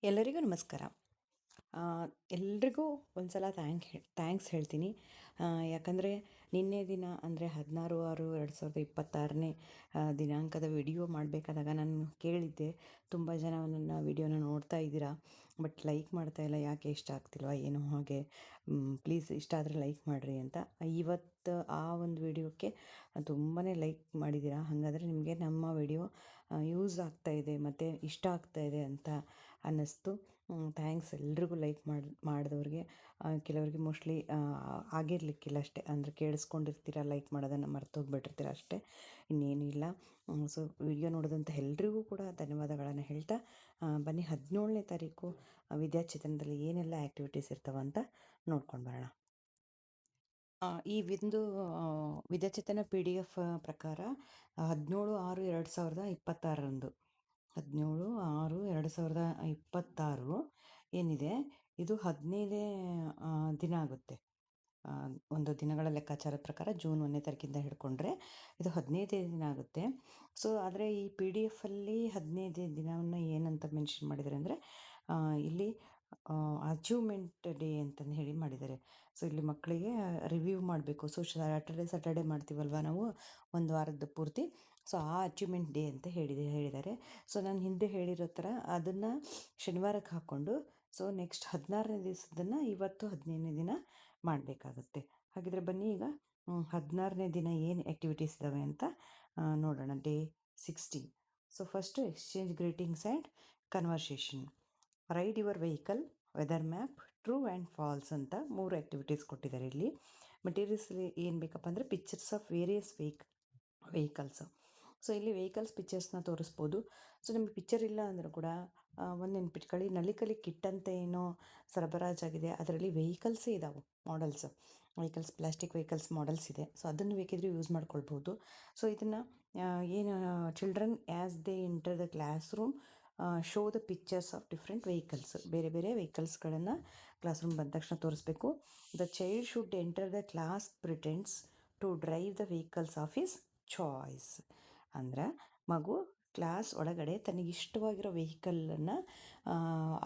ಎಲ್ಲರಿಗೂ ನಮಸ್ಕಾರ. ಆ, ಎಲ್ರಿಗೂ ಒಂದು ಸಲ ಥ್ಯಾಂಕ್ಸ್ ಹೇಳ್ತೀನಿ. ಯಾಕಂದರೆ ನಿನ್ನೆ ದಿನ ಅಂದರೆ 16/6/2026ನೇ ದಿನಾಂಕದ ವಿಡಿಯೋ ಮಾಡಬೇಕಾದಾಗ ನಾನು ಕೇಳಿದ್ದೆ, ತುಂಬ ಜನ ನನ್ನ ವಿಡಿಯೋನ ನೋಡ್ತಾ ಇದ್ದೀರಾ, ಬಟ್ ಲೈಕ್ ಮಾಡ್ತಾ ಇಲ್ಲ, ಯಾಕೆ ಇಷ್ಟ ಆಗ್ತಿಲ್ವಾ ಏನೋ ಹಾಗೆ, ಪ್ಲೀಸ್ ಇಷ್ಟ ಆದರೆ ಲೈಕ್ ಮಾಡಿರಿ ಅಂತ. ಇವತ್ತು ಆ ಒಂದು ವಿಡಿಯೋಕ್ಕೆ ತುಂಬಾ ಲೈಕ್ ಮಾಡಿದ್ದೀರಾ. ಹಾಗಾದರೆ ನಿಮಗೆ ನಮ್ಮ ವಿಡಿಯೋ ಯೂಸ್ ಆಗ್ತಾಯಿದೆ ಮತ್ತು ಇಷ್ಟ ಆಗ್ತಾಯಿದೆ ಅಂತ ಅನ್ನಿಸ್ತು. ಥ್ಯಾಂಕ್ಸ್ ಎಲ್ರಿಗೂ ಲೈಕ್ ಮಾಡಿದವ್ರಿಗೆ. ಕೆಲವರಿಗೆ ಮೋಸ್ಟ್ಲಿ ಆಗಿರಲಿಕ್ಕಿಲ್ಲ ಅಷ್ಟೇ, ಅಂದರೆ ಕೇಳಿಸ್ಕೊಂಡಿರ್ತೀರ, ಲೈಕ್ ಮಾಡೋದನ್ನು ಮರ್ತೋಗ್ಬಿಟ್ಟಿರ್ತೀರ ಅಷ್ಟೇ, ಇನ್ನೇನು ಇಲ್ಲ. ಸೊ ವಿಡಿಯೋ ನೋಡಿದಂಥ ಎಲ್ರಿಗೂ ಕೂಡ ಧನ್ಯವಾದಗಳನ್ನು ಹೇಳ್ತಾ, ಬನ್ನಿ 17ನೇ ತಾರೀಕು ವಿದ್ಯಾಚೇತನದಲ್ಲಿ ಏನೆಲ್ಲ ಆ್ಯಕ್ಟಿವಿಟೀಸ್ ಇರ್ತಾವಂತ ನೋಡ್ಕೊಂಡು ಬರೋಣ. ಈ ಒಂದು ವಿದ್ಯಾಚೇತನ PDF ಪ್ರಕಾರ 17/6/2026 17/6/2026 ಏನಿದೆ, ಇದು 15ನೇ ದಿನ ಆಗುತ್ತೆ. ಒಂದು ದಿನಗಳ ಲೆಕ್ಕಾಚಾರದ ಪ್ರಕಾರ ಜೂನ್ 1ನೇ ತಾರೀಕಿಂದ ಹಿಡ್ಕೊಂಡ್ರೆ ಇದು 15ನೇ ದಿನ ಆಗುತ್ತೆ. ಸೊ ಆದರೆ ಈ PDF ಅಲ್ಲಿ 15ನೇ ದಿನವನ್ನು ಏನಂತ ಮೆನ್ಷನ್ ಮಾಡಿದ್ದಾರೆ ಅಂದರೆ, ಇಲ್ಲಿ ಅಚೀವ್ಮೆಂಟ್ ಡೇ ಅಂತಂದು ಹೇಳಿ ಮಾಡಿದ್ದಾರೆ. ಸೊ ಇಲ್ಲಿ ಮಕ್ಕಳಿಗೆ ರಿವ್ಯೂ ಮಾಡಬೇಕು. ಸೊ ಸ್ಯಾಟರ್ಡೇ ಮಾಡ್ತೀವಲ್ವ ನಾವು ಒಂದು ವಾರದ ಪೂರ್ತಿ, ಸೊ ಆ ಅಚೀವ್ಮೆಂಟ್ ಡೇ ಅಂತ ಹೇಳಿದ್ದಾರೆ. ಸೊ ನಾನು ಹಿಂದೆ ಹೇಳಿರೋ ಥರ ಅದನ್ನು ಶನಿವಾರಕ್ಕೆ ಹಾಕ್ಕೊಂಡು, ಸೊ ನೆಕ್ಸ್ಟ್ 16ನೇ ದಿವಸದನ್ನು ಇವತ್ತು 15ನೇ ದಿನ ಮಾಡಬೇಕಾಗುತ್ತೆ. ಹಾಗಿದ್ರೆ ಬನ್ನಿ ಈಗ 16ನೇ ದಿನ ಏನು ಆ್ಯಕ್ಟಿವಿಟೀಸ್ ಇದ್ದಾವೆ ಅಂತ ನೋಡೋಣ. Day 16. So first exchange greetings and conversation, ride your vehicle, weather map, true and false ಅಂತ 3 ಆ್ಯಕ್ಟಿವಿಟೀಸ್ ಕೊಟ್ಟಿದ್ದಾರೆ. ಇಲ್ಲಿ ಮೆಟೀರಿಯಲ್ಸ್ ಏನು ಬೇಕಪ್ಪ ಅಂದರೆ pictures of various vehicles. So ಇಲ್ಲಿ ವೆಹಿಕಲ್ಸ್ ಪಿಕ್ಚರ್ಸ್ನ ತೋರಿಸ್ಬೋದು. ಸೊ ನಿಮಗೆ ಪಿಕ್ಚರ್ ಇಲ್ಲ ಅಂದರೂ ಕೂಡ ಒಂದು ನೆನ್ಪಿಟ್ಕೊಳ್ಳಿ, ನಲಿಕಲಿ ಕಿಟ್ ಅಂತ ಏನೋ ಸರಬರಾಜಾಗಿದೆ, ಅದರಲ್ಲಿ ವೆಹಿಕಲ್ಸೇ ಇದ್ದಾವೆ, ವೆಹಿಕಲ್ಸ್ ಪ್ಲಾಸ್ಟಿಕ್ ವೆಹಿಕಲ್ಸ್ ಮಾಡೆಲ್ಸ್ ಇದೆ. ಸೊ ಅದನ್ನು ಬೇಕಿದ್ರೆ ಯೂಸ್ ಮಾಡ್ಕೊಳ್ಬೋದು. ಸೊ ಇದನ್ನು ಏನು children as they enter the classroom show the pictures of different vehicles, ಬೇರೆ ಬೇರೆ ವೆಹಿಕಲ್ಸ್ಗಳನ್ನು ಕ್ಲಾಸ್ ರೂಮ್ ಬಂದ ತಕ್ಷಣ ತೋರಿಸ್ಬೇಕು. The child should enter the class pretends to drive the vehicles of his choice. ಅಂದ್ರೆ ಮಗು ಕ್ಲಾಸ್ ಒಳಗಡೆ ತನಗಿಷ್ಟವಾಗಿರೋ ವೆಹಿಕಲನ್ನು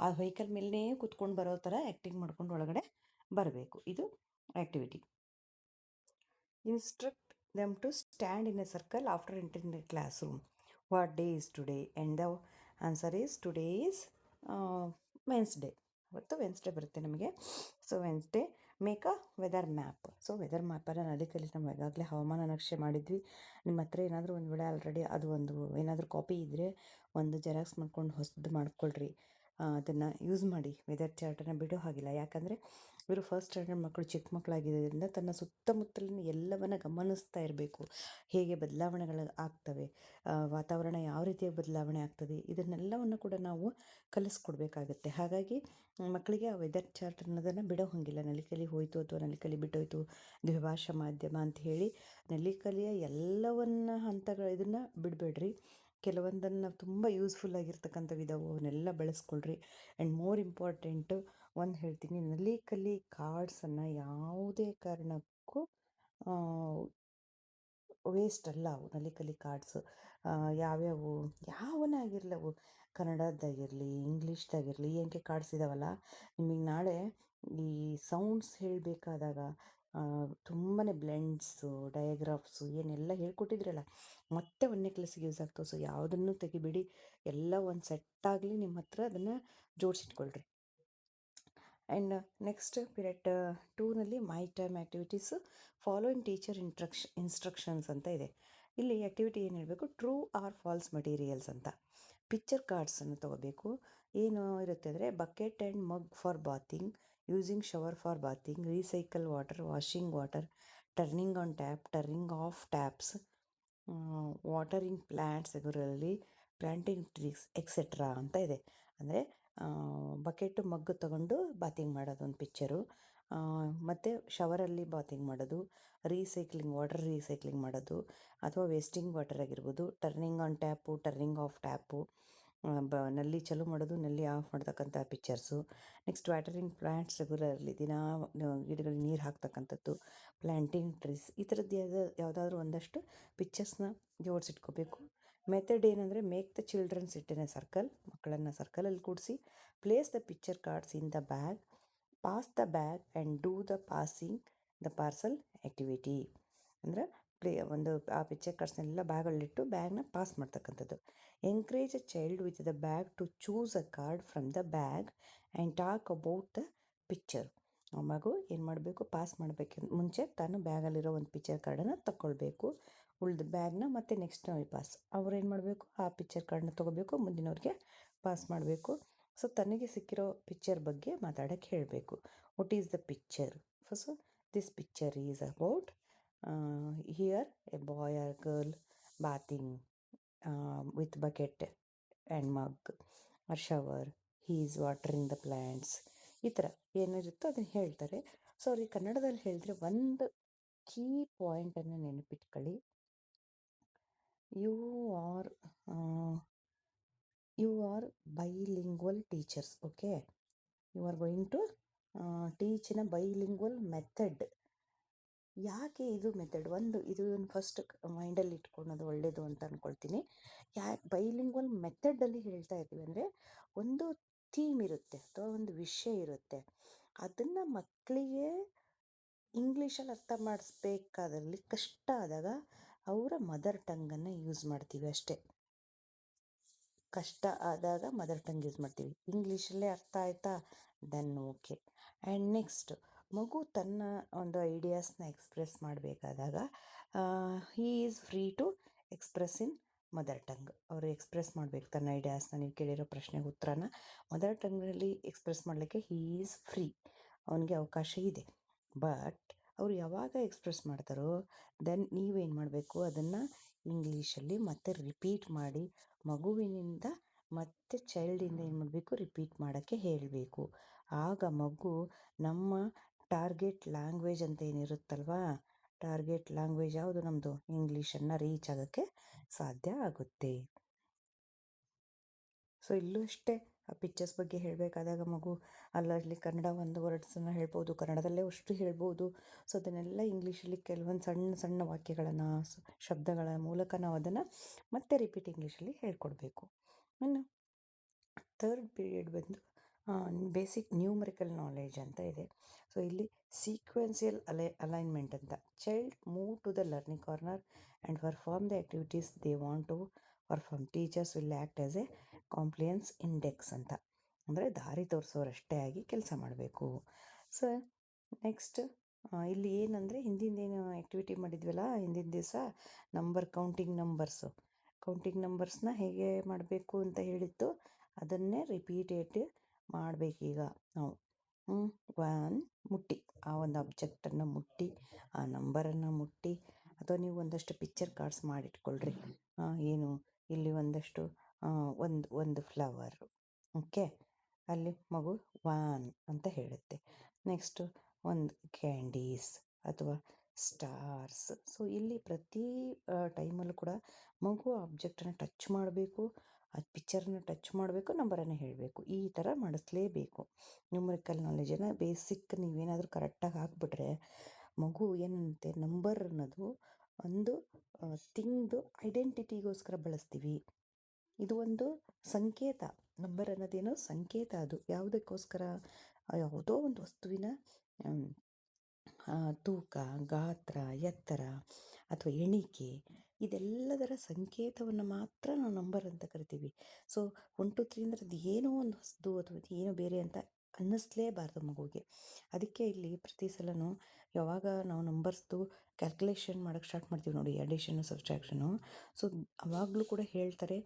ಆ ವೆಹಿಕಲ್ ಮೇಲೇ ಕೂತ್ಕೊಂಡು ಬರೋ ಥರ ಆ್ಯಕ್ಟಿಂಗ್ ಮಾಡ್ಕೊಂಡು ಒಳಗಡೆ ಬರಬೇಕು. ಇದು activity. Instruct them to stand in a circle after entering the classroom. What day is today? And the answer is today is Wednesday. ಅವತ್ತು ವೆನ್ಸ್ಡೇ ಬರುತ್ತೆ ನಮಗೆ. So Wednesday make a weather map. So weather ಮ್ಯಾಪನ್ನು ನದಿಕಲ್ಲಿ ನಾವು ಈಗಾಗಲೇ ಹವಾಮಾನ ನಕ್ಷೆ ಮಾಡಿದ್ವಿ. ನಿಮ್ಮ ಹತ್ರ ಏನಾದರೂ ಒಂದು ವೇಳೆ ಆಲ್ರೆಡಿ ಅದು ಒಂದು ಏನಾದರೂ ಕಾಪಿ ಇದ್ದರೆ ಒಂದು ಜೆರಾಕ್ಸ್ ಮಾಡ್ಕೊಂಡು ಹೊಸದು ಮಾಡ್ಕೊಳ್ರಿ. ಅದನ್ನು ಯೂಸ್ ಮಾಡಿ. ವೆದರ್ ಚಾರ್ಟನ್ನು ಬಿಡೋ ಹಾಗಿಲ್ಲ. ಯಾಕಂದರೆ ಇವರು ಫಸ್ಟ್ ಸ್ಟ್ಯಾಂಡರ್ಡ್ ಮಕ್ಕಳು, ಚಿಕ್ಕ ಮಕ್ಕಳಾಗಿರೋದ್ರಿಂದ ತನ್ನ ಸುತ್ತಮುತ್ತಲಿನ ಎಲ್ಲವನ್ನು ಗಮನಿಸ್ತಾ ಇರಬೇಕು. ಹೇಗೆ ಬದಲಾವಣೆಗಳು ಆಗ್ತವೆ, ವಾತಾವರಣ ಯಾವ ರೀತಿಯಾಗಿ ಬದಲಾವಣೆ ಆಗ್ತದೆ, ಇದನ್ನೆಲ್ಲವನ್ನು ಕೂಡ ನಾವು ಕಲಿಸ್ಕೊಡ್ಬೇಕಾಗತ್ತೆ. ಹಾಗಾಗಿ ಮಕ್ಕಳಿಗೆ ಆ ವೆದರ್ ಚಾರ್ಟ್ ಅನ್ನೋದನ್ನು ಬಿಡೋ ಹಾಗಿಲ್ಲ. ನಲಿಕಲಿ ಹೋಯಿತು ಅಥವಾ ನಲಿಕಲಿ ಬಿಟ್ಟೋಯ್ತು, ದ್ವಿಭಾಷಾ ಮಾಧ್ಯಮ ಅಂತ ಹೇಳಿ ನಲಿಕಲಿಯ ಎಲ್ಲವನ್ನ ಹಂತಗಳು ಇದನ್ನು ಬಿಡಬೇಡ್ರಿ. ಕೆಲವೊಂದನ್ನು ತುಂಬ ಯೂಸ್ಫುಲ್ ಆಗಿರ್ತಕ್ಕಂಥವಿದಾವೆ, ಅವನ್ನೆಲ್ಲ ಬಳಸ್ಕೊಳ್ರಿ. ಆ್ಯಂಡ್ ಮೋರ್ ಇಂಪಾರ್ಟೆಂಟು ಒಂದು ಹೇಳ್ತೀನಿ, ನಲಿಕಲಿ ಕಾರ್ಡ್ಸನ್ನು ಯಾವುದೇ ಕಾರಣಕ್ಕೂ ವೇಸ್ಟ್ ಅಲ್ಲ. ಅವು ನಲಿಕಲಿ ಕಾರ್ಡ್ಸು ಯಾವ್ಯಾವು ಯಾವನೇ ಆಗಿರಲಿ, ಅವು ಕನ್ನಡದ್ದಾಗಿರಲಿ ಇಂಗ್ಲೀಷ್ದಾಗಿರಲಿ ಏನಕ್ಕೆ ಕಾರ್ಡ್ಸ್ ಇದ್ದಾವಲ್ಲ, ನಿಮಗೆ ನಾಳೆ ಈ ಸೌಂಡ್ಸ್ ಹೇಳಬೇಕಾದಾಗ ತುಂಬಾ ಬ್ಲೆಂಡ್ಸು ಡಯಾಗ್ರಾಫ್ಸು ಏನೆಲ್ಲ ಹೇಳ್ಕೊಟ್ಟಿದ್ರಲ್ಲ, ಮತ್ತೆ 1ನೇ ಕ್ಲಾಸಿಗೆ ಯೂಸ್ ಆಗ್ತವೆ. ಸೊ ಯಾವುದನ್ನು ತೆಗಿಬೇಡಿ, ಎಲ್ಲ ಒಂದು ಸೆಟ್ಟಾಗಲಿ ನಿಮ್ಮ ಹತ್ರ ಅದನ್ನು ಜೋಡಿಸಿಟ್ಕೊಳ್ರಿ. ಆ್ಯಂಡ್ ನೆಕ್ಸ್ಟ್ ಪಿರಿಯಡ್ 2ನಲ್ಲಿ my time activities, following teacher instructions ಅಂತ ಇದೆ. ಇಲ್ಲಿ ಆ್ಯಕ್ಟಿವಿಟಿ ಏನು ಹೇಳಬೇಕು, ಟ್ರೂ ಆರ್ ಫಾಲ್ಸ್ ಮೆಟೀರಿಯಲ್ಸ್ ಅಂತ. ಪಿಕ್ಚರ್ ಕಾರ್ಡ್ಸನ್ನು ತೊಗೋಬೇಕು. ಏನು ಇರುತ್ತೆ ಅಂದರೆ, bucket and mug for bathing, using shower for bathing, recycle water, washing water, turning on tap, turning off taps, watering plants regularly, planting trees etcetera ಅಂತ ಇದೆ. ಅಂದರೆ ಬಕೆಟು ಮಗ್ಗು ತಗೊಂಡು ಬಾತಿಂಗ್ ಮಾಡೋದು ಒಂದು ಪಿಕ್ಚರು, ಮತ್ತು ಶವರಲ್ಲಿ ಬಾತಿಂಗ್ ಮಾಡೋದು, ವಾಟರ್ ರೀಸೈಕ್ಲಿಂಗ್ ಮಾಡೋದು ಅಥವಾ ವೇಸ್ಟಿಂಗ್ ವಾಟರ್ ಆಗಿರ್ಬೋದು, turning on tap, turning of tap, ನಲ್ಲಿ ಚಾಲೂ ಮಾಡೋದು, ನಲ್ಲಿ ಆಫ್ ಮಾಡ್ತಕ್ಕಂಥ pictures. Next watering plants regularly, ದಿನ ಗಿಡಗಳಿಗೆ ನೀರು ಹಾಕ್ತಕ್ಕಂಥದ್ದು, ಪ್ಲ್ಯಾಂಟಿಂಗ್ ಟ್ರೀಸ್, ಈ ಥರದ್ದು ಯಾವುದಾದ್ರೂ ಒಂದಷ್ಟು ಪಿಕ್ಚರ್ಸ್ನ ಜೋಡಿಸಿಟ್ಕೋಬೇಕು. ಮೆಥಡ್ ಏನಂದರೆ make the children sit in a circle, ಮಕ್ಕಳನ್ನು ಸರ್ಕಲಲ್ಲಿ ಕೂಡಿಸಿ, place the picture cards in the bag, pass the bag and do the passing the parcel activity. ಅಂದರೆ ಒಂದು ಆ ಪಿಕ್ಚರ್ ಕಾರ್ಡ್ಸ್ನೆಲ್ಲ ಬ್ಯಾಗಲ್ಲಿಟ್ಟು ಬ್ಯಾಗ್ನ ಪಾಸ್ ಮಾಡ್ತಕ್ಕಂಥದ್ದು. Encourage a child with the bag to choose a card from the bag and talk about the picture. ಆ ಮಗು ಏನು ಮಾಡಬೇಕು, ಪಾಸ್ ಮಾಡಬೇಕಿಂತ ಮುಂಚೆ ತಾನು ಬ್ಯಾಗಲ್ಲಿರೋ ಒಂದು ಪಿಕ್ಚರ್ ಕಾರ್ಡನ್ನು ತಗೊಳ್ಬೇಕು. ಉಳ್ದ ಬ್ಯಾಗ್ನ ಮತ್ತೆ ನೆಕ್ಸ್ಟ್ ಪಾಸ್ ಅವ್ರು ಏನು ಮಾಡಬೇಕು, ಆ ಪಿಕ್ಚರ್ ಕಾರ್ಡನ್ನ ತೊಗೋಬೇಕು, ಮುಂದಿನವ್ರಿಗೆ ಪಾಸ್ ಮಾಡಬೇಕು. ಸೊ ತನಗೆ ಸಿಕ್ಕಿರೋ ಪಿಕ್ಚರ್ ಬಗ್ಗೆ ಮಾತಾಡೋಕ್ಕೆ ಹೇಳಬೇಕು. What is the picture? So this picture is about here a boy or girl bathing with bucket and mug or shower, he is watering the plants. ಈ ಥರ ಏನಿರುತ್ತೋ ಅದನ್ನು ಹೇಳ್ತಾರೆ. ಸೊ ಅವ್ರಿಗೆ ಕನ್ನಡದಲ್ಲಿ ಹೇಳಿದ್ರೆ ಒಂದು ಕೀ ಪಾಯಿಂಟನ್ನು ನೆನಪಿಟ್ಕೊಳ್ಳಿ. You are bilingual teachers, okay? You are going to teach in a bilingual method. ಯಾಕೆ ಇದು ಮೆಥಡ್? ಇದು ಫಸ್ಟ್ ಮೈಂಡಲ್ಲಿ ಇಟ್ಕೊಳ್ಳೋದು ಒಳ್ಳೆಯದು ಅಂತ ಅಂದ್ಕೊಳ್ತೀನಿ. ಯಾಕೆ ಬೈಲಿಂಗ್ವಲ್ ಮೆಥಡಲ್ಲಿ ಹೇಳ್ತಾ ಇದ್ದೀವಿ ಅಂದರೆ, ಒಂದು ಥೀಮ್ ಇರುತ್ತೆ ಅಥವಾ ಒಂದು ವಿಷಯ ಇರುತ್ತೆ, ಅದನ್ನು ಮಕ್ಕಳಿಗೆ ಇಂಗ್ಲೀಷಲ್ಲಿ ಅರ್ಥ ಮಾಡಿಸ್ಬೇಕಾದಲ್ಲಿ ಕಷ್ಟ ಆದಾಗ ಅವರ ಮದರ್ ಟಂಗನ್ನು ಯೂಸ್ ಮಾಡ್ತೀವಿ ಅಷ್ಟೇ. ಕಷ್ಟ ಆದಾಗ ಮದರ್ ಟಂಗ್ ಯೂಸ್ ಮಾಡ್ತೀವಿ. ಇಂಗ್ಲೀಷಲ್ಲೇ ಅರ್ಥ ಆಯಿತಾ, ದೆನ್ ಓಕೆ. ಆ್ಯಂಡ್ ನೆಕ್ಸ್ಟ್, ಮಗು ತನ್ನ ಒಂದು ಐಡಿಯಾಸ್ನ ಎಕ್ಸ್ಪ್ರೆಸ್ ಮಾಡಬೇಕಾದಾಗ he is free to express in mother tongue. ಅವರು ಎಕ್ಸ್ಪ್ರೆಸ್ ಮಾಡಬೇಕು ತನ್ನ ಐಡಿಯಾಸ್ನ. ನೀವು ಕೇಳಿರೋ ಪ್ರಶ್ನೆಗೆ ಉತ್ತರನ ಮದರ್ ಟಂಗ್ನಲ್ಲಿ ಎಕ್ಸ್ಪ್ರೆಸ್ ಮಾಡಲಿಕ್ಕೆ ಹೀ ಈಸ್ ಫ್ರೀ, ಅವನಿಗೆ ಅವಕಾಶ ಇದೆ. ಬಟ್ ಅವರು ಯಾವಾಗ ಎಕ್ಸ್ಪ್ರೆಸ್ ಮಾಡ್ತಾರೋ ದೆನ್ ನೀವೇನು ಮಾಡಬೇಕು, ಅದನ್ನು ಇಂಗ್ಲೀಷಲ್ಲಿ ಮತ್ತೆ ರಿಪೀಟ್ ಮಾಡಿ ಮಗುವಿನಿಂದ ಮತ್ತೆ ಚೈಲ್ಡಿಂದ ಏನು ಮಾಡಬೇಕು, ರಿಪೀಟ್ ಮಾಡೋಕ್ಕೆ ಹೇಳಬೇಕು. ಆಗ ಮಗು ನಮ್ಮ ಟಾರ್ಗೆಟ್ ಲ್ಯಾಂಗ್ವೇಜ್ ಅಂತ ಏನಿರುತ್ತಲ್ವಾ, ಟಾರ್ಗೆಟ್ ಲ್ಯಾಂಗ್ವೇಜ್ ಯಾವುದು ನಮ್ಮದು, ಇಂಗ್ಲೀಷನ್ನು ರೀಚ್ ಆಗೋಕ್ಕೆ ಸಾಧ್ಯ ಆಗುತ್ತೆ. ಸೊ ಇಲ್ಲೂ ಅಷ್ಟೇ, ಆ ಪಿಕ್ಚರ್ಸ್ ಬಗ್ಗೆ ಹೇಳಬೇಕಾದಾಗ ಮಗು ಅಲ್ಲಲ್ಲಿ ಕನ್ನಡ ಒಂದು ವರ್ಡ್ಸನ್ನು ಹೇಳ್ಬೋದು, ಕನ್ನಡದಲ್ಲೇ ಅಷ್ಟು ಹೇಳ್ಬೋದು. ಸೊ ಅದನ್ನೆಲ್ಲ ಇಂಗ್ಲೀಷಲ್ಲಿ ಕೆಲವೊಂದು ಸಣ್ಣ ಸಣ್ಣ ವಾಕ್ಯಗಳನ್ನು, ಶಬ್ದಗಳ ಮೂಲಕ ನಾವು ಅದನ್ನು ಮತ್ತೆ ರಿಪೀಟ್ ಇಂಗ್ಲೀಷಲ್ಲಿ ಹೇಳ್ಕೊಡ್ಬೇಕು. ಇನ್ನು ಥರ್ಡ್ ಪೀರಿಯಡ್ ಬಂದು ಬೇಸಿಕ್ ನ್ಯೂಮರಿಕಲ್ ನಾಲೆಡ್ಜ್ ಅಂತ ಇದೆ. ಸೊ ಇಲ್ಲಿ ಸೀಕ್ವೆನ್ಸಿಯಲ್ ಅಲೈನ್ಮೆಂಟ್ ಅಂತ. Child move to the learning corner and perform the activities they want to perform. Teachers will act as a compliance index ಅಂತ. ಅಂದರೆ ದಾರಿ ತೋರಿಸೋರಷ್ಟೇ ಆಗಿ ಕೆಲಸ ಮಾಡಬೇಕು. ಸೊ ನೆಕ್ಸ್ಟ್ ಇಲ್ಲಿ ಏನಂದರೆ, ಹಿಂದಿಂದೇನು ಆ್ಯಕ್ಟಿವಿಟಿ ಮಾಡಿದ್ವಲ್ಲ ಹಿಂದಿನ ದಿವಸ, ಕೌಂಟಿಂಗ್ ನಂಬರ್ಸ್ನ ಹೇಗೆ ಮಾಡಬೇಕು ಅಂತ ಹೇಳಿತ್ತು, ಅದನ್ನೇ ರಿಪೀಟೇಟ್ ಮಾಡಬೇಕೀಗ ನಾವು. ಮುಟ್ಟಿ ಆ ಒಂದು ಆಬ್ಜೆಕ್ಟನ್ನು ಮುಟ್ಟಿ, ಆ ನಂಬರನ್ನು ಮುಟ್ಟಿ, ಅಥವಾ ನೀವು ಒಂದಷ್ಟು ಪಿಕ್ಚರ್ ಕಾರ್ಡ್ಸ್ ಮಾಡಿಟ್ಕೊಳ್ರಿ. ಏನು ಇಲ್ಲಿ ಒಂದಷ್ಟು ಒಂದು ಫ್ಲವರ್, ಓಕೆ, ಅಲ್ಲಿ ಮಗು 1 ಅಂತ ಹೇಳುತ್ತೆ. ನೆಕ್ಸ್ಟು ಒಂದು ಕ್ಯಾಂಡೀಸ್ ಅಥವಾ ಸ್ಟಾರ್ಸ್. ಸೊ ಇಲ್ಲಿ ಪ್ರತಿ ಟೈಮಲ್ಲೂ ಕೂಡ ಮಗು ಆಬ್ಜೆಕ್ಟನ್ನು ಟಚ್ ಮಾಡಬೇಕು, ಆ ಪಿಕ್ಚರನ್ನು ಟಚ್ ಮಾಡಬೇಕು, ನಂಬರನ್ನು ಹೇಳಬೇಕು. ಈ ಥರ ಮಾಡಿಸ್ಲೇಬೇಕು. ನ್ಯೂಮರಿಕಲ್ ನಾಲೆಜನ್ನು ಬೇಸಿಕ್ ನೀವೇನಾದರೂ ಕರೆಕ್ಟಾಗಿ ಹಾಕ್ಬಿಟ್ರೆ ಮಗು ಏನಂತೆ, ನಂಬರ್ ಅನ್ನೋದು ಒಂದು ಥಿಂಗ್ದು ಐಡೆಂಟಿಟಿಗೋಸ್ಕರ ಬಳಸ್ತೀವಿ. ಇದು ಒಂದು ಸಂಕೇತ. ನಂಬರ್ ಅನ್ನೋದೇನೋ ಸಂಕೇತ. ಅದು ಯಾವುದಕ್ಕೋಸ್ಕರ, ಯಾವುದೋ ಒಂದು ವಸ್ತುವಿನ ತೂಕ, ಗಾತ್ರ, ಎತ್ತರ ಅಥವಾ ಎಣಿಕೆ, ಇದೆಲ್ಲದರ ಸಂಕೇತವನ್ನು ಮಾತ್ರ ನಾವು ನಂಬರ್ ಅಂತ ಕರಿತೀವಿ. ಸೊ 1 2 3 ಅಂದರೆ ಅದು ಏನೋ ಒಂದು ವಸ್ತು ಅಥವಾ ಏನೋ ಬೇರೆ ಅಂತ ಅನ್ನಿಸ್ಲೇಬಾರ್ದು ಮಗುವಿಗೆ. ಅದಕ್ಕೆ ಇಲ್ಲಿ ಪ್ರತಿ ಸಲನೂ ಯಾವಾಗ ನಾವು ನಂಬರ್ಸ್ದು ಕ್ಯಾಲ್ಕುಲೇಷನ್ ಮಾಡೋಕ್ಕೆ ಸ್ಟಾರ್ಟ್ ಮಾಡ್ತೀವಿ ನೋಡಿ, ಅಡಿಷನ್ನು ಸಬ್ಸ್ಟ್ರಾಕ್ಷನು, ಸೊ ಅವಾಗಲೂ ಕೂಡ ಹೇಳ್ತಾರೆ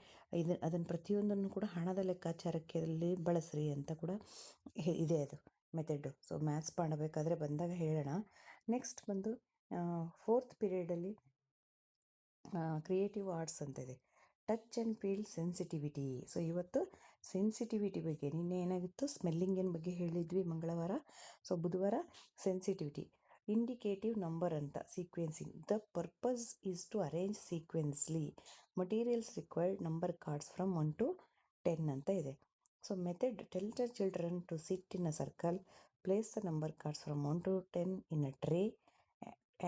ಅದನ್ನು ಪ್ರತಿಯೊಂದನ್ನು ಕೂಡ ಹಣದ ಲೆಕ್ಕಾಚಾರಕ್ಕೆ ಬಳಸ್ರಿ ಅಂತ ಕೂಡ ಇದೆ ಅದು ಮೆಥಡು. ಸೊ ಮ್ಯಾಥ್ಸ್ ಮಾಡಬೇಕಾದ್ರೆ ಬಂದಾಗ ಹೇಳೋಣ. ನೆಕ್ಸ್ಟ್ ಬಂದು 4th ಪೀರಿಯಡಲ್ಲಿ ಕ್ರಿಯೇಟಿವ್ ಆರ್ಟ್ಸ್ ಅಂತ ಇದೆ. Touch and feel sensitivity. So ಇವತ್ತು ಸೆನ್ಸಿಟಿವಿಟಿ ಬಗ್ಗೆ, ನಿನ್ನೆ ಏನಾಗಿತ್ತು ಸ್ಮೆಲ್ಲಿಂಗಿನ ಬಗ್ಗೆ ಹೇಳಿದ್ವಿ ಮಂಗಳವಾರ. ಸೊ ಬುಧವಾರ ಸೆನ್ಸಿಟಿವಿಟಿ. ಇಂಡಿಕೇಟಿವ್ ನಂಬರ್ ಅಂತ, sequencing. The purpose is to arrange sequentially materials required number cards from 1 to 10 ಅಂತ ಇದೆ. So method, tell the children to sit in a circle, place the number cards from 1 to 10 in a tray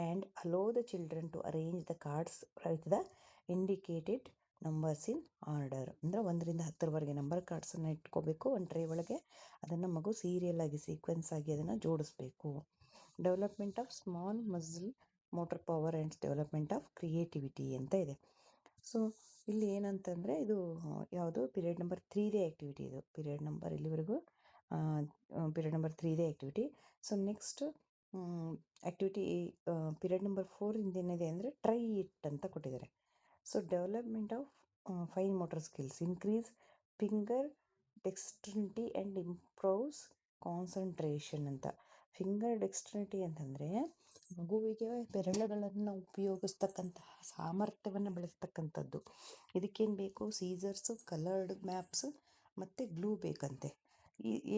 and allow the children to arrange the cards with the indicated numbers in order. ಅಂದರೆ 1ರಿಂದ 10ರವರೆಗೆ number ಕಾರ್ಡ್ಸನ್ನು ಇಟ್ಕೋಬೇಕು ಒಂದು tray ಒಳಗೆ. ಅದನ್ನು ಮಗು serial ಆಗಿ sequence ಆಗಿ ಅದನ್ನು ಜೋಡಿಸ್ಬೇಕು. Development of small muscle motor power and development of creativity ಅಂತ ಇದೆ. ಸೊ ಇಲ್ಲಿ ಏನಂತಂದರೆ ಇದು ಯಾವುದು ಪೀರಿಯಡ್ ನಂಬರ್ 3ದೇ ಆ್ಯಕ್ಟಿವಿಟಿ. ಇದು ಪೀರಿಯಡ್ ನಂಬರ್ ಇಲ್ಲಿವರೆಗೂ ಪೀರಿಯಡ್ ನಂಬರ್ 3ದೇ activity. So next activity period number 4 ಏನಿದೆ ಅಂದರೆ ಟ್ರೈ ಇಟ್ ಅಂತ ಕೊಟ್ಟಿದ್ದಾರೆ. So development of fine motor skills, increase finger dexterity and improves concentration ಅಂತ. ಫಿಂಗರ್ ಡೆಕ್ಸ್ಟ್ರಿನಿಟಿ ಅಂತಂದರೆ ಮಗುವಿಗೆ ಬೆರಳುಗಳನ್ನು ಉಪಯೋಗಿಸ್ತಕ್ಕಂತಹ ಸಾಮರ್ಥ್ಯವನ್ನು ಬೆಳೆಸ್ತಕ್ಕಂಥದ್ದು. ಇದಕ್ಕೇನು ಬೇಕು? ಸೀಸರ್ಸು, ಕಲರ್ಡ್ ಮ್ಯಾಪ್ಸ್ ಮತ್ತು ಗ್ಲೂ ಬೇಕಂತೆ.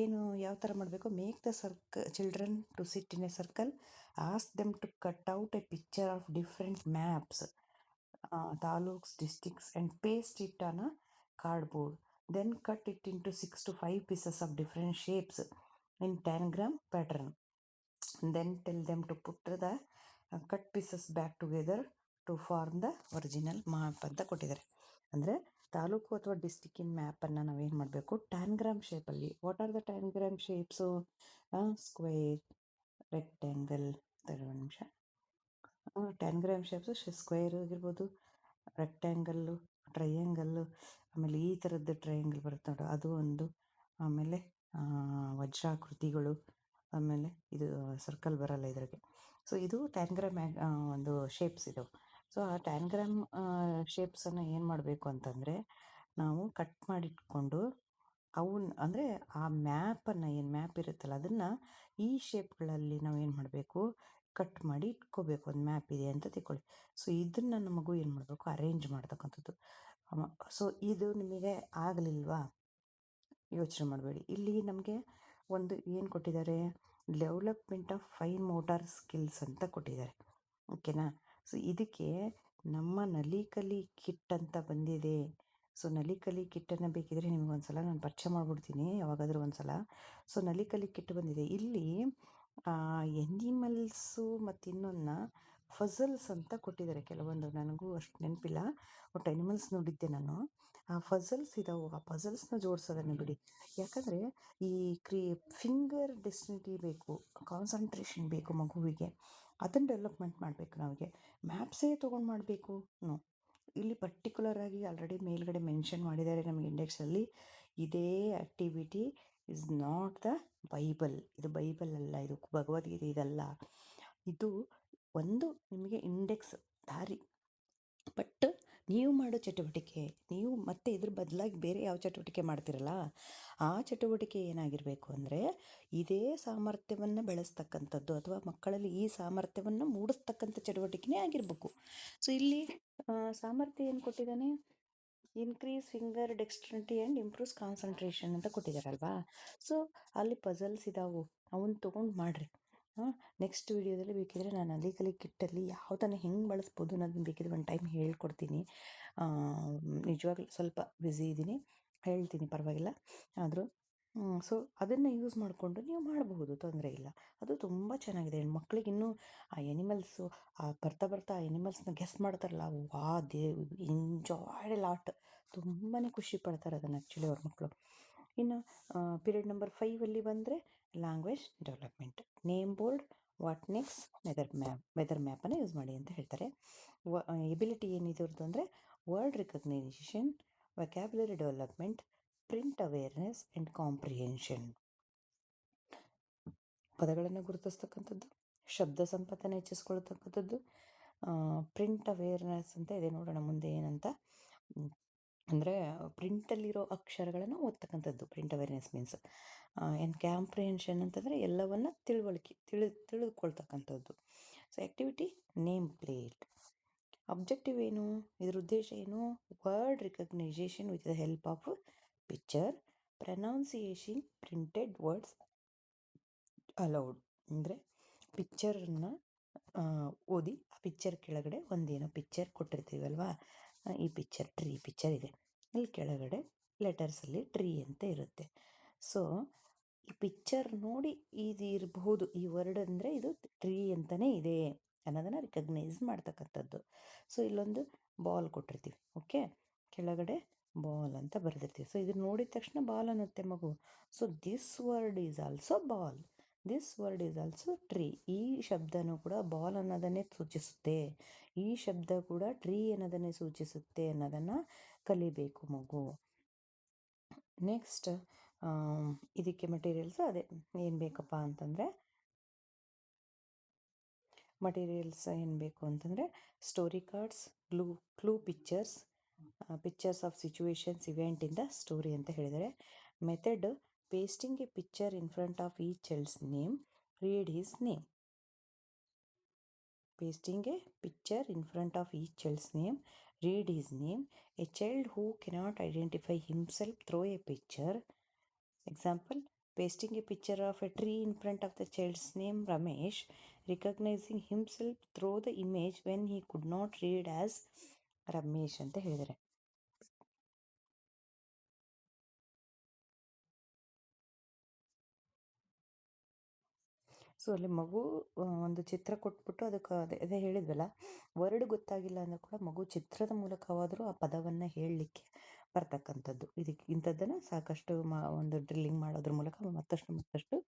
ಏನು ಯಾವ ಥರ ಮಾಡಬೇಕು? Make the children to sit in a circle, ask them to cut out a picture of different maps, taluks, districts, and paste it on a cardboard. Then cut it into 6 to 5 pieces of different shapes in tangram pattern. Then tell them to put the cut pieces back together to form the original map ಅಂತ ಕೊಟ್ಟಿದ್ದಾರೆ. ಅಂದರೆ ತಾಲೂಕು ಅಥವಾ ಡಿಸ್ಟಿಕ್ಕಿನ ಮ್ಯಾಪನ್ನು ನಾವೇನು ಮಾಡಬೇಕು? Tangram ಶೇಪಲ್ಲಿ. What are the tangram shapes? Square, rectangle, ಒಂದು ನಿಮಿಷ. Tangram shapes square ಆಗಿರ್ಬೋದು, ರೆಕ್ಟ್ಯಾಂಗಲ್ಲು, ಟ್ರಯಾಂಗಲ್ಲು, ಆಮೇಲೆ ಈ ಥರದ್ದು ಟ್ರಯಾಂಗಲ್ ಬರುತ್ತೆ ನೋಡು ಅದು ಒಂದು, ಆಮೇಲೆ ವಜ್ರಾಕೃತಿಗಳು, ಆಮೇಲೆ ಇದು ಸರ್ಕಲ್ ಬರಲ್ಲ ಇದ್ರಾಗೆ. ಸೊ ಇದು ಟ್ಯಾನ್ಗ್ರಾಮ್ ಒಂದು ಶೇಪ್ಸ್ ಇದು. ಸೊ ಆ ಟ್ಯಾನ್ಗ್ರಾಮ್ ಶೇಪ್ಸನ್ನು ಏನು ಮಾಡಬೇಕು ಅಂತಂದರೆ ನಾವು ಕಟ್ ಮಾಡಿಟ್ಕೊಂಡು ಅವನ್ನ ಅಂದರೆ ಆ ಮ್ಯಾಪನ್ನು ಏನು ಮ್ಯಾಪ್ ಇರುತ್ತಲ್ಲ ಅದನ್ನು ಈ ಶೇಪ್ಗಳಲ್ಲಿ ನಾವು ಏನು ಮಾಡಬೇಕು? ಕಟ್ ಮಾಡಿ ಇಟ್ಕೋಬೇಕು. ಒಂದು ಮ್ಯಾಪ್ ಇದೆ ಅಂತ ತಿಳ್ಕೊಳ್ಳಿ. ಸೊ ಇದನ್ನು ನಮ್ಮ ಮಗು ಏನು ಮಾಡಬೇಕು? ಅರೇಂಜ್ ಮಾಡ್ತಕ್ಕಂಥದ್ದು. ಸೊ ಇದು ನಿಮಗೆ ಆಗಲಿಲ್ವಾ? ಯೋಚನೆ ಮಾಡಬೇಡಿ. ಇಲ್ಲಿ ನಮಗೆ ಒಂದು ಏನು ಕೊಟ್ಟಿದ್ದಾರೆ? Development of fine motor skills ಅಂತ ಕೊಟ್ಟಿದ್ದಾರೆ. ಓಕೆನಾ? ಸೊ ಇದಕ್ಕೆ ನಮ್ಮ ನಲಿಕಲಿ ಕಿಟ್ ಅಂತ ಬಂದಿದೆ. ಸೊ ನಲಿಕಲಿ ಕಿಟ್ಟನ್ನು ಬೇಕಿದ್ರೆ ನಿಮಗೊಂದು ಸಲ ನಾನು ಪರಿಚಯ ಮಾಡಿಬಿಡ್ತೀನಿ ಯಾವಾಗಾದರೂ ಒಂದು ಸಲ. ಸೊ ನಲಿಕಲಿ ಕಿಟ್ ಬಂದಿದೆ. ಇಲ್ಲಿ ಎನಿಮಲ್ಸು ಮತ್ತು ಇನ್ನೊಂದನ್ನ ಫಝಲ್ಸ್ ಅಂತ ಕೊಟ್ಟಿದ್ದಾರೆ ಕೆಲವೊಂದು. ನನಗೂ ಅಷ್ಟು ನೆನಪಿಲ್ಲ, ಬಟ್ ಎನಿಮಲ್ಸ್ ನೋಡಿದ್ದೆ ನಾನು. ಆ ಫಝಲ್ಸ್ ಇದಾವೆ, ಆ ಫಝಲ್ಸ್ನ ಜೋಡಿಸೋದನ್ನು ಬಿಡಿ. ಯಾಕಂದರೆ ಈ ಫಿಂಗರ್ ಡೆಕ್ಸ್ಟ್ರಿನಿಟಿ ಬೇಕು, ಕಾನ್ಸಂಟ್ರೇಷನ್ ಬೇಕು ಮಗುವಿಗೆ. ಅದನ್ನು ಡೆವಲಪ್ಮೆಂಟ್ ಮಾಡಬೇಕು ನಾವಿಗೆ. ಮ್ಯಾಪ್ಸೇ ತೊಗೊಂಡು ಮಾಡಬೇಕು ನೋ. ಇಲ್ಲಿ ಪರ್ಟಿಕ್ಯುಲರ್ ಆಗಿ ಆಲ್ರೆಡಿ ಮೇಲ್ಗಡೆ ಮೆನ್ಷನ್ ಮಾಡಿದ್ದಾರೆ ನಮಗೆ ಇಂಡೆಕ್ಸಲ್ಲಿ. ಇದೇ activity is not the Bible. ಇದು ಬೈಬಲ್ ಅಲ್ಲ, ಇದು ಭಗವದ್ಗೀತೆ ಇದಲ್ಲ. ಇದು ಒಂದು ನಿಮಗೆ ಇಂಡೆಕ್ಸ್ ದಾರಿ. ಬಟ್ ನೀವು ಮಾಡೋ ಚಟುವಟಿಕೆ, ನೀವು ಮತ್ತೆ ಇದ್ರ ಬದಲಾಗಿ ಬೇರೆ ಯಾವ ಚಟುವಟಿಕೆ ಮಾಡ್ತಿರಲ್ಲ ಆ ಚಟುವಟಿಕೆ ಏನಾಗಿರಬೇಕು ಅಂದರೆ ಇದೇ ಸಾಮರ್ಥ್ಯವನ್ನು ಬೆಳೆಸ್ತಕ್ಕಂಥದ್ದು ಅಥವಾ ಮಕ್ಕಳಲ್ಲಿ ಈ ಸಾಮರ್ಥ್ಯವನ್ನು ಮೂಡಿಸ್ತಕ್ಕಂಥ ಚಟುವಟಿಕೆನೇ ಆಗಿರಬೇಕು. ಸೊ ಇಲ್ಲಿ ಸಾಮರ್ಥ್ಯ ಏನು ಕೊಟ್ಟಿದ್ದಾನೆ? Increase finger dexterity and improves concentration ಅಂತ ಕೊಟ್ಟಿದ್ದಾರಲ್ವಾ. ಸೊ ಅಲ್ಲಿ ಪಝಲ್ಸ್ ಇದಾವೆ, ಅವನ್ನ ತೊಗೊಂಡು ಮಾಡಿರಿ. ನೆಕ್ಸ್ಟ್ ವೀಡಿಯೋದಲ್ಲಿ ಬೇಕಿದ್ರೆ ನಾನು ನಲಿಕಲಿ ಕಿಟ್ಟಲ್ಲಿ ಯಾವುದನ್ನು ಹೆಂಗೆ ಬಳಸ್ಬೋದು ಅನ್ನೋದನ್ನ ಬೇಕಿದ್ರೆ ಒಂದು ಟೈಮ್ ಹೇಳ್ಕೊಡ್ತೀನಿ. ನಿಜವಾಗ್ಲೂ ಸ್ವಲ್ಪ ಬ್ಯುಸಿ ಇದ್ದೀನಿ, ಹೇಳ್ತೀನಿ, ಪರವಾಗಿಲ್ಲ. ಆದರೂ ಸೊ ಅದನ್ನು ಯೂಸ್ ಮಾಡಿಕೊಂಡು ನೀವು ಮಾಡಬಹುದು, ತೊಂದರೆ ಇಲ್ಲ. ಅದು ತುಂಬ ಚೆನ್ನಾಗಿದೆ. ಮಕ್ಕಳಿಗೆ ಇನ್ನೂ ಆ ಎನಿಮಲ್ಸು ಬರ್ತಾ ಬರ್ತಾ ಆ ಎನಿಮಲ್ಸ್ನ ಗೆಸ್ ಮಾಡ್ತಾರಲ್ಲ, ವಾ ದೇ ಎಂಜಾಯ್ಡ್ ಲಾಟ್. ತುಂಬಾ ಖುಷಿ ಪಡ್ತಾರೆ ಅದನ್ನು ಆ್ಯಕ್ಚುಲಿ ಅವ್ರ ಮಕ್ಕಳು. ಇನ್ನು ಪೀರಿಯಡ್ ನಂಬರ್ 5ಅಲ್ಲಿ ಬಂದರೆ language development, name board, what next, weather ಮ್ಯಾಪನ್ನು ಯೂಸ್ ಮಾಡಿ ಅಂತ ಹೇಳ್ತಾರೆ. ಎಬಿಲಿಟಿ ಏನಿದ್ರದ್ದು ಅಂದರೆ word recognition, vocabulary development, print awareness and comprehension. ಪದಗಳನ್ನು ಗುರುತಿಸ್ತಕ್ಕಂಥದ್ದು, ಶಬ್ದ ಸಂಪತ್ತನ್ನು ಹೆಚ್ಚಿಸ್ಕೊಳ್ತಕ್ಕಂಥದ್ದು, ಪ್ರಿಂಟ್ ಅವೇರ್ನೆಸ್ ಅಂತ ಇದೆ, ನೋಡೋಣ ಮುಂದೆ ಏನಂತ. ಅಂದರೆ ಪ್ರಿಂಟಲ್ಲಿರೋ ಅಕ್ಷರಗಳನ್ನು ಓದ್ತಕ್ಕಂಥದ್ದು print awareness means. And comprehension ಅಂತಂದರೆ ಎಲ್ಲವನ್ನು ತಿಳಿದುಕೊಳ್ತಕ್ಕಂಥದ್ದು. So activity name plate. Objective ಏನು? ಇದರ ಉದ್ದೇಶ ಏನು? Word recognition with the help of picture, pronunciation printed words aloud. ಅಂದರೆ ಪಿಕ್ಚರನ್ನು ಓದಿ ಆ ಪಿಕ್ಚರ್ ಕೆಳಗಡೆ ಒಂದೇನೋ ಪಿಕ್ಚರ್ ಕೊಟ್ಟಿರ್ತೀವಲ್ವಾ, ಈ ಪಿಕ್ಚರ್ ಟ್ರೀ ಪಿಕ್ಚರ್ ಇದೆ, ಇಲ್ಲಿ ಕೆಳಗಡೆ ಲೆಟರ್ಸಲ್ಲಿ ಟ್ರೀ ಅಂತ ಇರುತ್ತೆ. ಸೊ ಈ ಪಿಕ್ಚರ್ ನೋಡಿ ಇದು ಇರಬಹುದು, ಈ ವರ್ಡ್ ಅಂದರೆ ಇದು ಟ್ರೀ ಅಂತಲೇ ಇದೆ ಅನ್ನೋದನ್ನು ರಿಕಗ್ನೈಸ್ ಮಾಡ್ತಕ್ಕಂಥದ್ದು. ಸೊ ಇಲ್ಲೊಂದು ಬಾಲ್ ಕೊಟ್ಟಿರ್ತೀವಿ, ಓಕೆ. ಕೆಳಗಡೆ ಬಾಲ್ ಅಂತ ಬರೆದಿರ್ತೀವಿ. ಸೊ ಇದನ್ನು ನೋಡಿದ ತಕ್ಷಣ ಬಾಲ್ ಅನ್ನುತ್ತೆ ಮಗು. So this word is also ball, this word is also tree. ಈ ಶಬ್ದನೂ ಕೂಡ ಬಾಲ್ ಅನ್ನೋದನ್ನೇ ಸೂಚಿಸುತ್ತೆ, ಈ ಶಬ್ದ ಕೂಡ ಟ್ರೀ ಅನ್ನೋದನ್ನೇ ಸೂಚಿಸುತ್ತೆ ಅನ್ನೋದನ್ನು ಕಲಿಬೇಕು ಮಗು. ನೆಕ್ಸ್ಟ್ ಇದಕ್ಕೆ ಮಟೀರಿಯಲ್ಸ್ ಅದೇ ಏನು ಬೇಕಪ್ಪ ಅಂತಂದರೆ, ಮಟೀರಿಯಲ್ಸ್ ಏನು ಬೇಕು ಅಂತಂದರೆ story cards, clue pictures, pictures of situations event in the story ಅಂತ ಹೇಳಿದರೆ. Method pasting a picture in front of each child's name, read his name. Pasting a picture in front of each child's name, read his name. A child who cannot identify himself through a picture. Example, pasting a picture of a tree in front of the child's name Ramesh, recognizing himself through the image when he could not read as Ramesh ಅಂತ ಹೇಳಿದರೆ. So ಅಲ್ಲಿ ಮಗು ಒಂದು ಚಿತ್ರ ಕೊಟ್ಬಿಟ್ಟು ಅದಕ್ಕೆ ಅದೇ ಹೇಳಿದ್ವಲ್ಲ, word ಗೊತ್ತಾಗಿಲ್ಲ ಅಂದರೂ ಕೂಡ ಮಗು ಚಿತ್ರದ ಮೂಲಕವಾದರೂ ಆ ಪದವನ್ನು ಹೇಳಲಿಕ್ಕೆ ಬರ್ತಕ್ಕಂಥದ್ದು. ಇದಕ್ಕೆ ಇಂಥದ್ದನ್ನು ಸಾಕಷ್ಟು ಒಂದು ಡ್ರಿಲ್ಲಿಂಗ್ ಮಾಡೋದ್ರ ಮೂಲಕ ಮತ್ತಷ್ಟು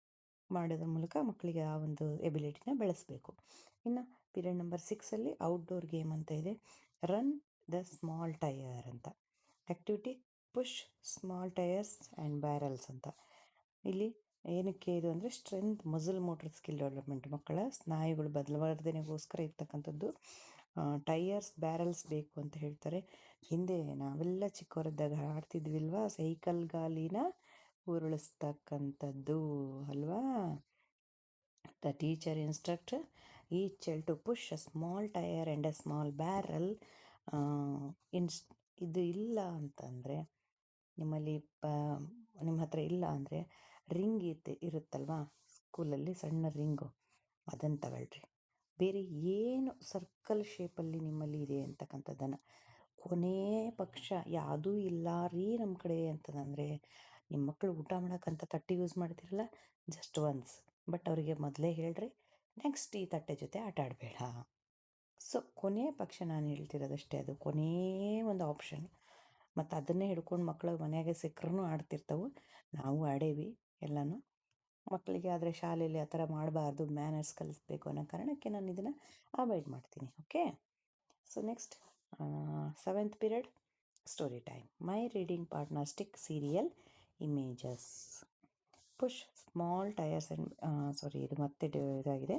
ಮಾಡೋದ್ರ ಮೂಲಕ ಮಕ್ಕಳಿಗೆ ಆ ಒಂದು ಎಬಿಲಿಟಿನ ಬೆಳೆಸಬೇಕು. ಇನ್ನು ಪೀರಿಯಡ್ ನಂಬರ್ 6ಅಲ್ಲಿ ಔಟ್ಡೋರ್ ಗೇಮ್ ಅಂತ ಇದೆ. ರನ್ ದ ಸ್ಮಾಲ್ ಟೈರ್ ಅಂತ. Activity push small tires and barrels ಅಂತ. ಇಲ್ಲಿ ಏನಕ್ಕೆ ಇದು ಅಂದರೆ strength, muscle motor skill development, ಮಕ್ಕಳ ಸ್ನಾಯುಗಳು ಬದಲಾವಣೆಗೋಸ್ಕರ ಇರ್ತಕ್ಕಂಥದ್ದು. ಟೈಯರ್ಸ್, ಬ್ಯಾರಲ್ಸ್ ಬೇಕು ಅಂತ ಹೇಳ್ತಾರೆ. ಹಿಂದೆ ನಾವೆಲ್ಲ ಚಿಕ್ಕವರಿದ್ದಾಗ ಆಡ್ತಿದ್ವಿಲ್ವಾ, ಸೈಕಲ್ ಗಾಲಿನ ಉರುಳಿಸ್ತಕ್ಕಂಥದ್ದು ಅಲ್ವಾ. The teacher instruct each child to push a small tyre and a small barrel. ಇದು ಇಲ್ಲ ಅಂತಂದರೆ, ನಿಮ್ಮ ಹತ್ರ ಇಲ್ಲ ಅಂದರೆ ರಿಂಗ್ ಇರುತ್ತಲ್ವಾ ಸ್ಕೂಲಲ್ಲಿ, ಸಣ್ಣ ರಿಂಗು, ಅದನ್ನು ತಗೊಳ್ರಿ. ಬೇರೆ ಏನು ಸರ್ಕಲ್ ಶೇಪಲ್ಲಿ ನಿಮ್ಮಲ್ಲಿ ಇದೆ ಅಂತಕ್ಕಂಥದ್ದನ್ನು, ಕೊನೇ ಪಕ್ಷ ಯಾವುದೂ ಇಲ್ಲ ರೀ ನಮ್ಮ ಕಡೆ ಅಂತಂದರೆ, ನಿಮ್ಮ ಮಕ್ಕಳು ಊಟ ಮಾಡೋಕ್ಕಂತ ತಟ್ಟೆ ಯೂಸ್ ಮಾಡ್ತಿರಲ್ಲ, ಜಸ್ಟ್ ಒನ್ಸ್. ಬಟ್ ಅವರಿಗೆ ಮೊದಲೇ ಹೇಳ್ರಿ, ನೆಕ್ಸ್ಟ್ ಈ ತಟ್ಟೆ ಜೊತೆ ಆಟ ಆಡಬೇಡ. ಸೊ ಕೊನೆ ಪಕ್ಷ ನಾನು ಹೇಳ್ತಿರೋದಷ್ಟೇ, ಅದು ಕೊನೇ ಒಂದು ಆಪ್ಷನ್. ಮತ್ತು ಅದನ್ನೇ ಹಿಡ್ಕೊಂಡು ಮಕ್ಕಳು ಮನೆಯಾಗೆ ಸಿಕ್ಕರೂ ಆಡ್ತಿರ್ತವೆ. ನಾವು ಆಡೇವಿ ಎಲ್ಲನೂ ಮಕ್ಕಳಿಗೆ. ಆದರೆ ಶಾಲೆಯಲ್ಲಿ ಆ ಥರ ಮಾಡಬಾರ್ದು, ಮ್ಯಾನರ್ಸ್ ಕಲಿಸ್ಬೇಕು ಅನ್ನೋ ಕಾರಣಕ್ಕೆ ನಾನು ಇದನ್ನು ಅವಾಯ್ಡ್ ಮಾಡ್ತೀನಿ. Okay. So next 7th period story time. My reading partner stick serial images. Push small tires and ಇದು ಮತ್ತೆ ಇದಾಗಿದೆ.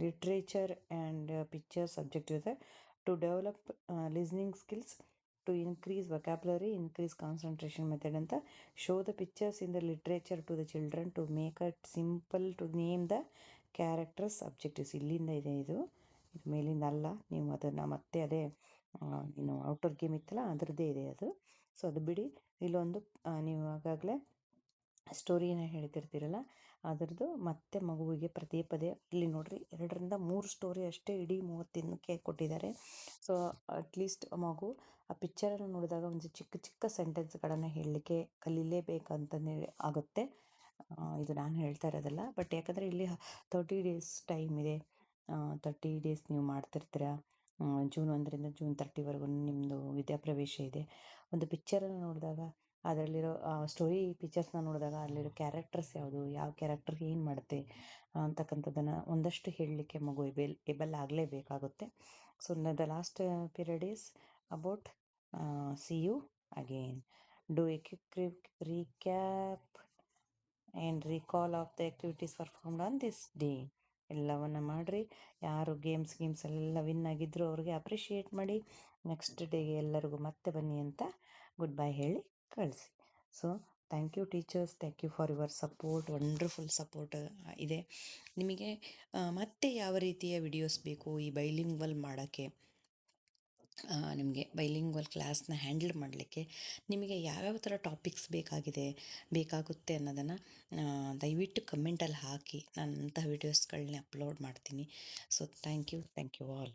ಲಿಟ್ರೇಚರ್ ಆ್ಯಂಡ್ ಪಿಕ್ಚರ್ ಸಬ್ಜೆಕ್ಟ್ ಇದೆ. To develop listening skills, to increase vocabulary, increase concentration method ಅಂತ. Show the pictures in the literature to the children to make it simple to name the characters objectives. ಇಲ್ಲಿಂದ ಇದೆ ಇದು ಮೇಲಿಂದ ಅಲ್ಲ. ನೀವು ಅದನ್ನು ಮತ್ತೆ ಅದೇ ಔಟ್ಡೋರ್ ಗೇಮ್ ಇತ್ತಲ್ಲ ಅದರದ್ದೇ ಇದೆ ಅದು. ಸೊ ಅದು ಬಿಡಿ. ಇಲ್ಲೊಂದು ನೀವು ಆಗಾಗಲೇ ಸ್ಟೋರಿನ ಹೇಳ್ತಿರ್ತೀರಲ್ಲ ಅದರದ್ದು ಮತ್ತೆ ಮಗುವಿಗೆ ಪದೇ ಇಲ್ಲಿ ನೋಡ್ರಿ 2ರಿಂದ 3 ಸ್ಟೋರಿ ಅಷ್ಟೇ ಇಡೀ 30 ದಿನಕ್ಕೆ ಕೊಟ್ಟಿದ್ದಾರೆ. ಸೊ ಅಟ್ಲೀಸ್ಟ್ ಮಗು ಆ ಪಿಕ್ಚರನ್ನು ನೋಡಿದಾಗ ಒಂದು ಚಿಕ್ಕ ಚಿಕ್ಕ ಸೆಂಟೆನ್ಸ್ಗಳನ್ನು ಹೇಳಲಿಕ್ಕೆ ಕಲೀಲೇಬೇಕಂತಂದೇ ಆಗುತ್ತೆ. ಇದು ನಾನು ಹೇಳ್ತಾ ಇರೋದಲ್ಲ, ಬಟ್ ಯಾಕಂದರೆ ಇಲ್ಲಿ 30 ಡೇಸ್ ಟೈಮ್ ಇದೆ. 30 ಡೇಸ್ ನೀವು ಮಾಡ್ತಿರ್ತೀರ. ಜೂನ್ 1ರಿಂದ ಜೂನ್ 30ವರೆಗೂ ನಿಮ್ಮದು ವಿದ್ಯಾಪ್ರವೇಶ ಇದೆ. ಒಂದು ಪಿಕ್ಚರನ್ನು ನೋಡಿದಾಗ ಅದರಲ್ಲಿರೋ ಸ್ಟೋರಿ ಪಿಕ್ಚರ್ಸ್ನ ನೋಡಿದಾಗ ಅಲ್ಲಿರೋ ಕ್ಯಾರೆಕ್ಟರ್ಸ್ ಯಾವುದು, ಯಾವ ಕ್ಯಾರೆಕ್ಟರ್ ಏನು ಮಾಡುತ್ತೆ ಅಂತಕ್ಕಂಥದ್ದನ್ನು ಒಂದಷ್ಟು ಹೇಳಲಿಕ್ಕೆ ಮಗು ಏಬಲ್ ಆಗಲೇಬೇಕಾಗುತ್ತೆ. So the last period is about see you again. Do a quick recap and recall of the activities performed on this day. ಎಲ್ಲವನ್ನು ಮಾಡಿರಿ. ಯಾರು ಗೇಮ್ಸ್ ಎಲ್ಲ ವಿನ್ ಆಗಿದ್ರು ಅವ್ರಿಗೆ ಅಪ್ರಿಷಿಯೇಟ್ ಮಾಡಿ, ನೆಕ್ಸ್ಟ್ ಡೇಗೆ ಎಲ್ಲರಿಗೂ ಮತ್ತೆ ಬನ್ನಿ ಅಂತ ಗುಡ್ ಬೈ ಹೇಳಿ ಕಳಿಸಿ. So thank you teachers, thank you for your support. Wonderful support ಇದೆ ನಿಮಗೆ. ಮತ್ತೆ ಯಾವ ರೀತಿಯ ವಿಡಿಯೋಸ್ ಬೇಕು ಈ ಬೈಲಿಂಗ್ವಲ್ ಮಾಡೋಕ್ಕೆ, ನಿಮಗೆ ಬೈಲಿಂಗ್ವಲ್ ಕ್ಲಾಸ್ನ ಹ್ಯಾಂಡಲ್ ಮಾಡಲಿಕ್ಕೆ ನಿಮಗೆ ಯಾವ್ಯಾವ ಥರ ಟಾಪಿಕ್ಸ್ ಬೇಕಾಗುತ್ತೆ ಅನ್ನೋದನ್ನು ದಯವಿಟ್ಟು ಕಮೆಂಟಲ್ಲಿ ಹಾಕಿ. ನಾನು ಅಂತಹ ವೀಡಿಯೋಸ್ಗಳನ್ನ ಅಪ್ಲೋಡ್ ಮಾಡ್ತೀನಿ. So thank you all.